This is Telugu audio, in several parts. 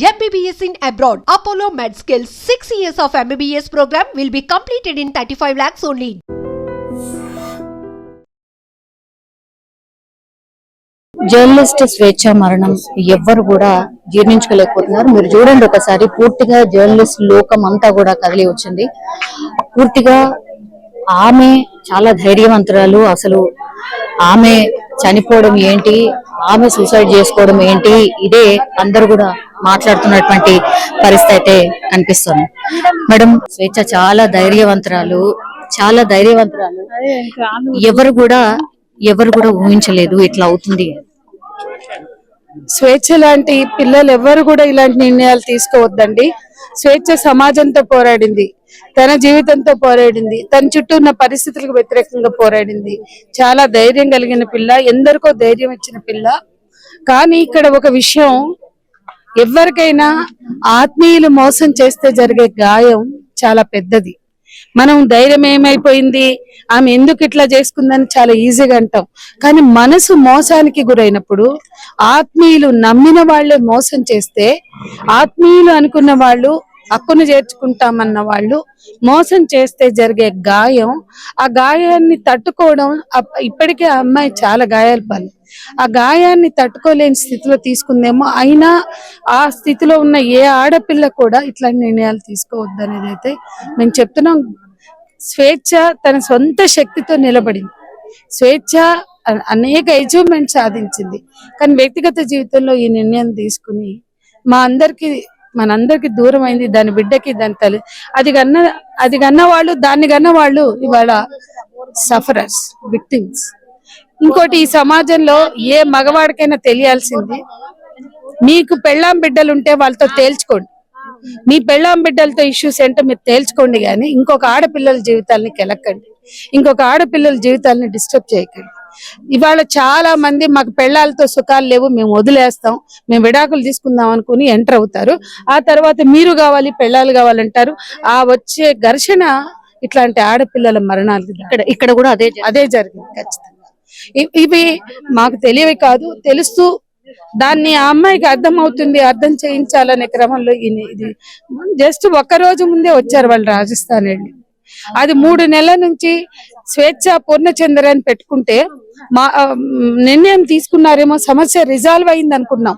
MBBS in abroad. Apollo MedSkills 6 years of MBBS program will be completed in 35 lakhs only. Journalist స్వేచ్ఛ మరణం ఎవ్వరు కూడా జీర్ణించుకోలేకపోతున్నారు. మీరు చూడండి ఒకసారి, పూర్తిగా జర్నలిస్ట్ లోకం అంతా కూడా కదిలి వచ్చింది. పూర్తిగా ఆమె చాలా ధైర్యవంతురాలు. అసలు ఆమె చనిపోవడం ఏంటి, ఆమె సూసైడ్ చేసుకోవడం ఏంటి, ఇదే అందరూ కూడా మాట్లాడుతున్నటువంటి పరిస్థితి అయితే కనిపిస్తుంది. మేడం, స్వేచ్ఛ చాలా ధైర్యవంతురాలు, చాలా ధైర్యవంతురాలు. ఎవరు కూడా ఊహించలేదు ఇట్లా అవుతుంది. స్వేచ్ఛ లాంటి పిల్లలు ఎవరు కూడా ఇలాంటి నిర్ణయాలు తీసుకోవద్దండి. స్వేచ్ఛ సమాజంతో పోరాడింది, తన జీవితంతో పోరాడింది, తన చుట్టూ ఉన్న పరిస్థితులకు వ్యతిరేకంగా పోరాడింది. చాలా ధైర్యం కలిగిన పిల్ల, ఎందరికో ధైర్యం ఇచ్చిన పిల్ల. కానీ ఇక్కడ ఒక విషయం, ఎవరికైనా ఆత్మీయులు మోసం చేస్తే జరిగే గాయం చాలా పెద్దది. మనం ధైర్యం ఏమైపోయింది, ఆమె ఎందుకు ఇట్లా చేసుకుందని చాలా ఈజీగా అంటాం. కానీ మనసు మోసానికి గురైనప్పుడు, ఆత్మీయులు నమ్మిన వాళ్లే మోసం చేస్తే, ఆత్మీయులు అనుకున్న వాళ్ళు, హక్కును చేర్చుకుంటామన్న వాళ్ళు మోసం చేస్తే జరిగే గాయం, ఆ గాయాన్ని తట్టుకోవడం, ఇప్పటికే ఆ అమ్మాయి చాలా గాయాలు పాలు. ఆ గాయాన్ని తట్టుకోలేని స్థితిలో తీసుకుందేమో. అయినా ఆ స్థితిలో ఉన్న ఏ ఆడపిల్ల కూడా ఇట్లాంటి నిర్ణయాలు తీసుకోవద్దు అనేది అయితే మేము చెప్తున్నాం. స్వేచ్ఛ తన సొంత శక్తితో నిలబడింది. స్వేచ్ఛ అనేక అచీవ్మెంట్ సాధించింది. కానీ వ్యక్తిగత జీవితంలో ఈ నిర్ణయం తీసుకుని మనందరికి దూరం అయింది. దాని బిడ్డకి, దాని తల్లి, అది కన్న వాళ్ళు, దాన్ని కన్న వాళ్ళు ఇవాళ సఫరర్స్, విక్టిమ్స్. ఇంకోటి, ఈ సమాజంలో ఏ మగవాడికైనా తెలియాల్సింది, మీకు పెళ్ళాం బిడ్డలు ఉంటే వాళ్ళతో తేల్చుకోండి. మీ పెళ్ళాం బిడ్డలతో ఇష్యూస్ ఏంటో మీరు తేల్చుకోండి, కానీ ఇంకొక ఆడపిల్లల జీవితాలని కెలక్కండి, ఇంకొక ఆడపిల్లల జీవితాలని డిస్టర్బ్ చేయకండి. ఇవాళ చాలా మంది మాకు పెళ్ళాలతో సుఖాలు లేవు, మేము వదిలేస్తాం, మేము విడాకులు తీసుకుందాం అనుకుని ఎంటర్ అవుతారు. ఆ తర్వాత మీరు కావాలి, పెళ్ళాలు కావాలంటారు. ఆ వచ్చే ఘర్షణ ఇట్లాంటి ఆడపిల్లల మరణాలు ఇక్కడ కూడా అదే జరిగింది ఖచ్చితంగా. ఇవి మాకు తెలియవి కాదు, తెలుస్తూ దాన్ని ఆ అమ్మాయికి అర్థం అవుతుంది, అర్థం చేయించాలనే క్రమంలో ఇది జస్ట్ ఒక్క రోజు ముందే వచ్చారు వాళ్ళు రాజస్థాన్ వెళ్ళి. అది 3 నెలల నుంచి స్వేచ్ఛ పూర్ణచంద్ర అని పెట్టుకుంటే నిర్ణయం తీసుకున్నారేమో, సమస్య రిజాల్వ్ అయింది అనుకున్నాం.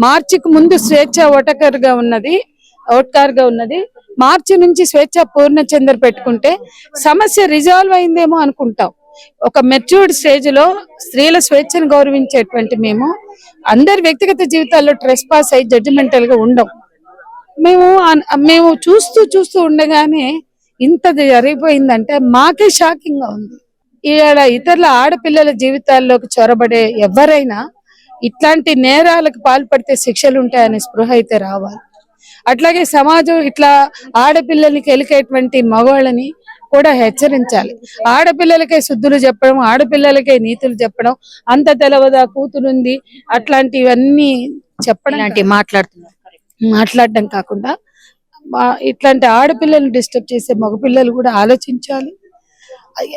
మార్చికి ముందు స్వేచ్ఛ ఓటకర్ గా ఉన్నది. మార్చి నుంచి స్వేచ్ఛ పూర్ణచంద్ర పెట్టుకుంటే సమస్య రిజాల్వ్ అయిందేమో అనుకుంటాం. ఒక మెచ్యూర్డ్ స్టేజ్ లో స్త్రీల స్వేచ్ఛను గౌరవించేటువంటి అందరి వ్యక్తిగత జీవితాల్లో ట్రెస్ పాస్ అయ్యి జడ్జిమెంటల్ గా ఉండం. మేము చూస్తూ ఉండగానే ఇంత జరిగిపోయిందంటే మాకే షాకింగ్ గా ఉంది. ఇలా ఇతరుల ఆడపిల్లల జీవితాల్లోకి చొరబడే ఎవరైనా ఇట్లాంటి నేరాలకు పాల్పడితే శిక్షలు ఉంటాయనే స్పృహ అయితే రావాలి. అట్లాగే సమాజం ఇట్లా ఆడపిల్లలకి ఎలికేటువంటి మగవాళ్ళని కూడా హెచ్చరించాలి. ఆడపిల్లలకే శుద్ధులు చెప్పడం, ఆడపిల్లలకే నీతులు చెప్పడం, అంత తెలవదా కూతురుంది అట్లాంటివన్నీ చెప్పడం, మాట్లాడడం కాకుండా ఇట్లాంటి ఆడపిల్లలు డిస్టర్బ్ చేసే మగపిల్లలు కూడా ఆలోచించాలి.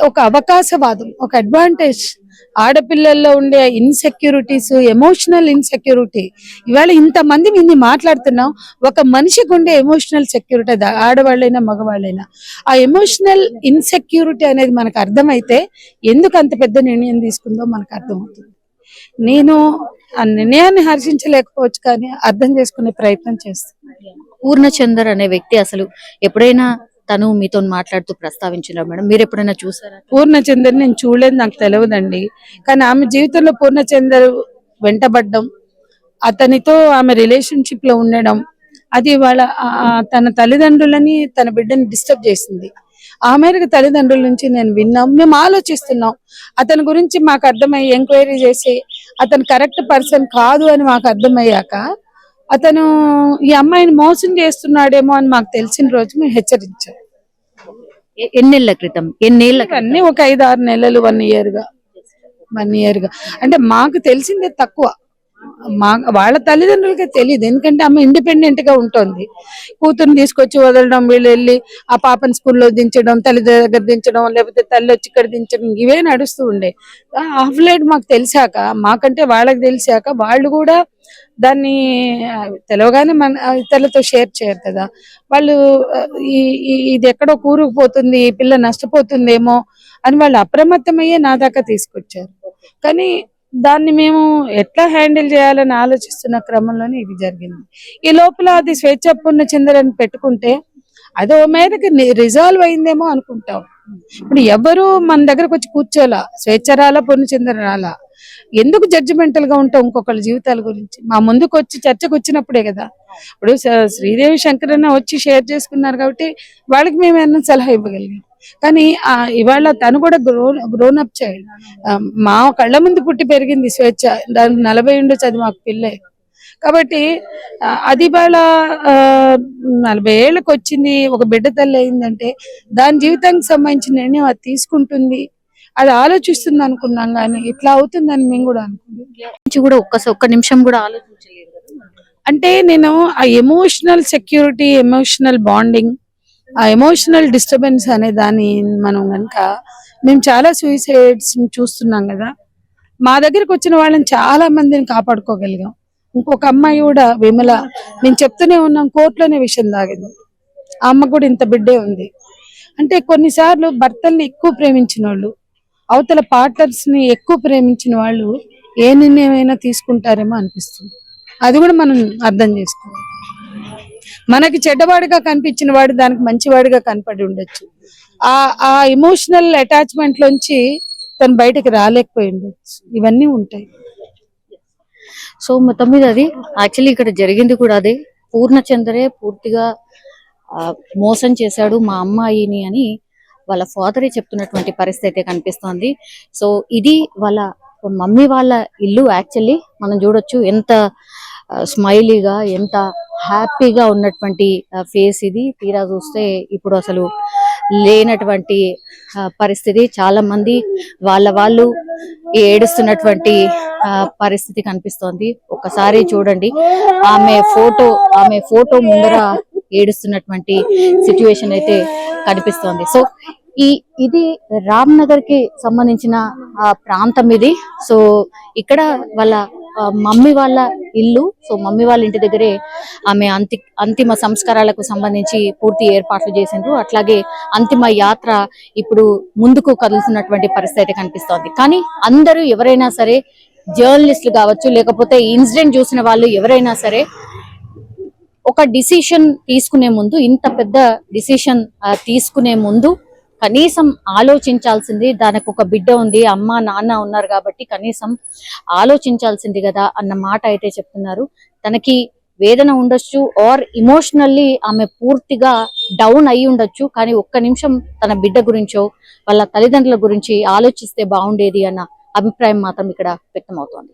ఒక అవకాశవాదం, ఒక అడ్వాంటేజ్, ఆడపిల్లల్లో ఉండే ఇన్సెక్యూరిటీస్, ఎమోషనల్ ఇన్సెక్యూరిటీ. ఇవాళ ఇంతమంది ఇన్ని మాట్లాడుతున్నాం, ఒక మనిషికి ఉండే ఎమోషనల్ సెక్యూరిటీ, ఆడవాళ్ళైనా మగవాళ్ళైనా, ఆ ఎమోషనల్ ఇన్సెక్యూరిటీ అనేది మనకు అర్థమైతే ఎందుకు అంత పెద్ద నిర్ణయం తీసుకుందో మనకు అర్థమవుతుంది. నేను ఆ నిర్ణయాన్ని హర్షించలేకపోవచ్చు, కానీ అర్థం చేసుకునే ప్రయత్నం చేస్తాను. పూర్ణచందర్ అనే వ్యక్తి అసలు ఎప్పుడైనా తను మీతో మాట్లాడుతూ ప్రస్తావించినారు మేడం? మీరు ఎప్పుడైనా చూసారా? పూర్ణచందర్ నేను చూడలేదు, నాకు తెలియదండి. కానీ ఆమె జీవితంలో పూర్ణచందర్ వెంటబడ్డం, అతనితో ఆమె రిలేషన్షిప్ లో ఉండడం, అది వాళ్ళ తన తల్లిదండ్రులని, తన బిడ్డని డిస్టర్బ్ చేసింది. ఆ మేరకు తల్లిదండ్రుల నుంచి నేను విన్నాం. మేము ఆలోచిస్తున్నాం. అతని గురించి మాకు అర్థమయ్యి ఎంక్వైరీ చేసి అతను కరెక్ట్ పర్సన్ కాదు అని మాకు అర్థమయ్యాక, అతను ఈ అమ్మాయిని మోసం చేస్తున్నాడేమో అని మాకు తెలిసిన రోజు మేము హెచ్చరించాం. ఎన్నేళ్ల క్రితం? అన్ని ఒక 5-6 నెలలు, 1 year గా. అంటే మాకు తెలిసిందే తక్కువ. వాళ్ళ తల్లిదండ్రులకే తెలియదు, ఎందుకంటే ఆమె ఇండిపెండెంట్ గా ఉంటుంది. కూతురుని తీసుకొచ్చి వదలడం, వీళ్ళు వెళ్ళి ఆ పాపని స్కూల్లో దించడం, తల్లి దగ్గర దించడం, లేకపోతే తల్లి వచ్చి ఇక్కడ దించడం, ఇవే నడుస్తూ ఉండే. హాఫ్ లైట్ మాకు తెలిసాక, మాకంటే వాళ్ళకి తెలిసాక వాళ్ళు కూడా దాన్ని తెలవగానే మన ఇతరులతో షేర్ చేయరు కదా. వాళ్ళు ఇది ఎక్కడో కూరుకుపోతుంది, ఈ పిల్ల నష్టపోతుందేమో అని వాళ్ళు అప్రమత్తమయ్యే నా దాకా తీసుకొచ్చారు. కానీ దాన్ని మేము ఎట్లా హ్యాండిల్ చేయాలని ఆలోచిస్తున్న క్రమంలోనే ఇది జరిగింది. ఈ లోపల అది స్వేచ్ఛ పూర్ణచంద్రని పెట్టుకుంటే అది ఓ మేరకు రిజాల్వ్ అయిందేమో అనుకుంటాం. ఇప్పుడు ఎవరు మన దగ్గరకు వచ్చి కూర్చోలా, స్వేచ్ఛ రాలా, పూర్ణచంద్ర రాలా. ఎందుకు జడ్జిమెంటల్ గా ఉంటాం ఇంకొకళ్ళ జీవితాల గురించి? మా ముందుకు వచ్చి చర్చకు వచ్చినప్పుడే కదా. ఇప్పుడు శ్రీదేవి శంకరన్న వచ్చి షేర్ చేసుకున్నారు కాబట్టి వాళ్ళకి మేము ఏమన్నా సలహా ఇవ్వగలిగాం. కానీ ఇవాళ తను కూడా గ్రోన్ అప్ చైల్డ్, మా కళ్ళ ముందు పుట్టి పెరిగింది స్వేచ్ఛ. దానికి 40 ఉండొచ్చు, అది మాకు పిల్లే. కాబట్టి అది ఇవాళ 40 ఏళ్ళకి వచ్చింది, ఒక బిడ్డ తల్లి అయిందంటే దాని జీవితానికి సంబంధించిన నిర్ణయం అది తీసుకుంటుంది, అది ఆలోచిస్తుంది అనుకున్నాం. కానీ ఇట్లా అవుతుందని మేము కూడా అనుకున్నాం. ఒక్క నిమిషం కూడా ఆలోచించలేదు. అంటే నేను ఆ ఎమోషనల్ సెక్యూరిటీ, ఎమోషనల్ బాండింగ్, ఆ ఎమోషనల్ డిస్టర్బెన్స్ అనే దాన్ని మనం కనుక, మేము చాలా సూసైడ్స్ చూస్తున్నాం కదా. మా దగ్గరికి వచ్చిన వాళ్ళని చాలా మందిని కాపాడుకోగలిగాం. ఇంకొక అమ్మాయి కూడా విమల, నేను చెప్తూనే ఉన్నాం, కోర్టులోనే విషయం తాగింది. ఆ అమ్మ కూడా ఇంత బిడ్డే ఉంది. అంటే కొన్నిసార్లు భర్తల్ని ఎక్కువ ప్రేమించిన వాళ్ళు, అవతల పార్ట్నర్స్ ని ఎక్కువ ప్రేమించిన వాళ్ళు ఏ నిర్ణయమైనా తీసుకుంటారేమో అనిపిస్తుంది. అది కూడా మనం అర్థం చేసుకోవాలి. మనకి చెడ్డవాడిగా కనిపించిన వాడు దానికి మంచివాడిగా కనపడి ఉండొచ్చు. ఆ ఎమోషనల్ అటాచ్మెంట్ లోంచి తను బయటకు రాలేకపోయి ఉండొచ్చు. ఇవన్నీ ఉంటాయి. సో మొత్తం మీద అది యాక్చువల్లీ ఇక్కడ జరిగింది కూడా అదే. పూర్ణచంద్రే పూర్తిగా మోసం చేశాడు మా అమ్మాయిని అని వాళ్ళ ఫాదరే చెప్తున్నటువంటి పరిస్థితి అయితే కనిపిస్తోంది. సో ఇది వాళ్ళ మమ్మీ వాళ్ళ ఇల్లు. యాక్చువల్లీ మనం చూడొచ్చు ఎంత స్మైలీగా, ఎంత హ్యాపీగా ఉన్నటువంటి ఫేస్ ఇది. తీరా చూస్తే ఇప్పుడు అసలు లేనటువంటి పరిస్థితి. చాలా మంది వాళ్ళు ఏడుస్తున్నటువంటి పరిస్థితి కనిపిస్తోంది. ఒక్కసారి చూడండి, ఆమె ఫోటో ముందర ఏడుస్తున్నటువంటి సిచ్యువేషన్ అయితే కనిపిస్తోంది. సో ఇది రామ్ నగర్ కి సంబంధించిన ప్రాంతం ఇది. సో ఇక్కడ వాళ్ళ మమ్మీ వాళ్ళ ఇల్లు. సో మమ్మీ వాళ్ళ ఇంటి దగ్గరే ఆమె అంతిమ సంస్కారాలకు సంబంధించి పూర్తి ఏర్పాట్లు చేసిండ్రు. అట్లాగే అంతిమ యాత్ర ఇప్పుడు ముందుకు కదులుతున్నటువంటి పరిస్థితి అయితే కనిపిస్తోంది. కానీ అందరూ ఎవరైనా సరే, జర్నలిస్టులు కావచ్చు, లేకపోతే ఇన్సిడెంట్ చూసిన వాళ్ళు ఎవరైనా సరే, ఒక డిసిషన్ తీసుకునే ముందు, ఇంత పెద్ద డిసిషన్ తీసుకునే ముందు కనీసం ఆలోచించాల్సింది. దానికి ఒక బిడ్డ ఉంది, అమ్మ నాన్న ఉన్నారు కాబట్టి కనీసం ఆలోచించాల్సింది కదా అన్న మాట అయితే చెప్తున్నారు. తనకి వేదన ఉండొచ్చు, ఆర్ ఇమోషనల్లీ ఆమె పూర్తిగా డౌన్ అయి ఉండొచ్చు. కానీ ఒక్క నిమిషం తన బిడ్డ గురించో వాళ్ళ తల్లిదండ్రుల గురించి ఆలోచిస్తే బాగుండేది అన్న అభిప్రాయం మాత్రం ఇక్కడ వ్యక్తమవుతోంది.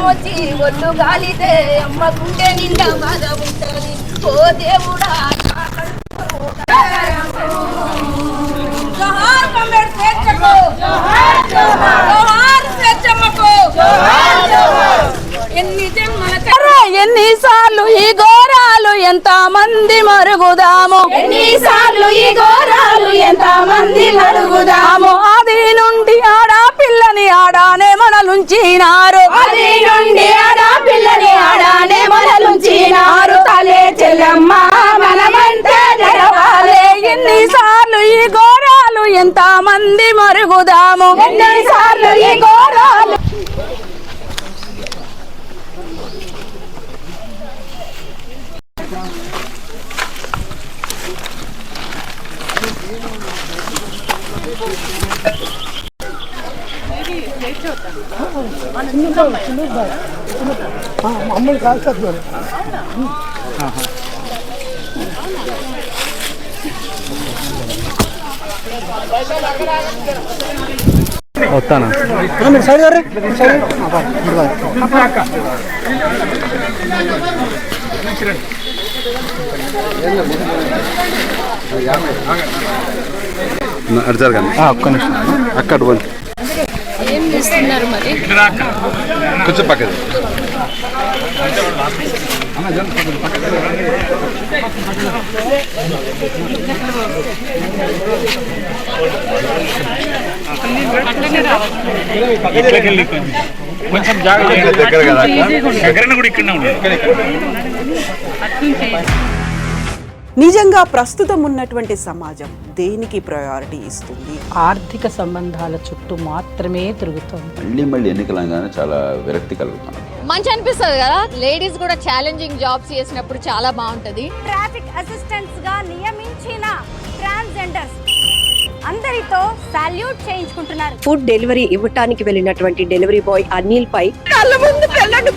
వచ్చి ఒళ్ళు గాలితే అమ్మకుంటే నిండా బాధ ఉంటుంది. ఓ దేవుడా, ఎన్నిసార్లు ఈ ఘోరాలు ఎంత మంది మరుగుదాము ఎన్నిసార్లు ఈ ఘోరాలు ఎంత మంది మరుగుదాము ఆది నుండి ఆడపిల్లని ఆడానే మనలుంచినారు ఆది నుండి ఆడపిల్లని ఆడానే మనలుంచినారు తలే చెల్లమ్మ మనమంతా జరవాలే ఎన్నిసార్లు ఈ ఘోరాలు ఎంత మంది మరుగుదాము ఎన్నిసార్లు ఈ ఘోరాలు అమ్మలు కాల్స్తారు వస్తానా మీరు సైడ్ గారు సైడ్ అడిచారు కానీ ఒక్క నిమిషం అక్కడ పోండి ఏం చేస్తున్నారు మరి? కొంచెం పక్కన కొంచెం జాగ్రత్త దగ్గర కదా దగ్గర కూడా ఇక్కడనే ఉన్నాడు. నిజంగా ప్రస్తుతం ఉన్నటువంటి సమాజం దేనికి ప్రయారిటీ ఇస్తుంది? ఆర్థిక సంబంధాల చుట్టూ మాత్రమే తిరుగుతుంది. మళ్ళీ ఎన్నికలంగానే చాలా విరక్తి కలుగుతాను. మంచి అనిపిస్తుంది కదా, లేడీస్ కూడా ఛాలెంజింగ్ జాబ్స్ చేసినప్పుడు చాలా బాగుంటది. ట్రాఫిక్ అసిస్టెంట్స్ గా నియమించిన ట్రాన్స్జెండర్స్ అందరితో సాల్యూట్ చేయించుకుంటున్నారు. ఫుడ్ డెలివరీ ఇవ్వటానికి వెళ్ళినటువంటి డెలివరీ బాయ్ అనిల్ పై కళ్ళ ముందు పెళ్ళండి